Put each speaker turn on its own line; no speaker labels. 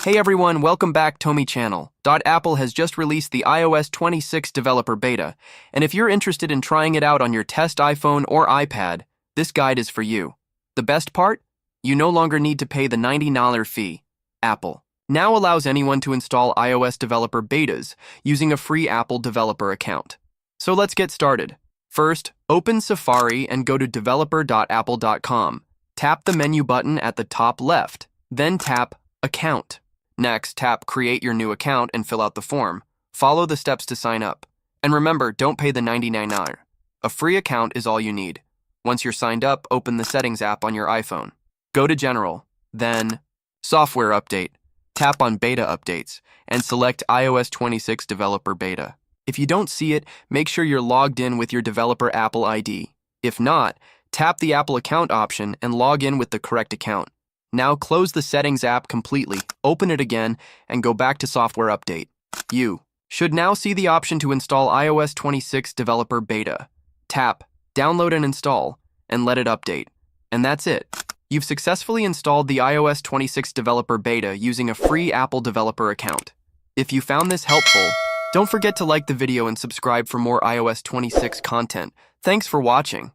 Hey everyone, welcome back to my channel. Apple has just released the iOS 26 developer beta, and if you're interested in trying it out on your test iPhone or iPad, this guide is for you. The best part? You no longer need to pay the $90 fee. Apple now allows anyone to install iOS developer betas using a free Apple developer account. So let's get started. First, open Safari and go to developer.apple.com. Tap the menu button at the top left, then tap Account. Next, tap Create your new account and fill out the form. Follow the steps to sign up. And remember, don't pay the $99. A free account is all you need. Once you're signed up, open the Settings app on your iPhone. Go to General, then Software Update. Tap on Beta Updates and select iOS 26 Developer Beta. If you don't see it, make sure you're logged in with your developer Apple ID. If not, tap the Apple Account option and log in with the correct account. Now close the Settings app completely, open it again, and go back to Software Update. You should now see the option to install iOS 26 Developer Beta. Tap Download and Install, and let it update. And that's it. You've successfully installed the iOS 26 Developer Beta using a free Apple developer account. If you found this helpful, don't forget to like the video and subscribe for more iOS 26 content. Thanks for watching.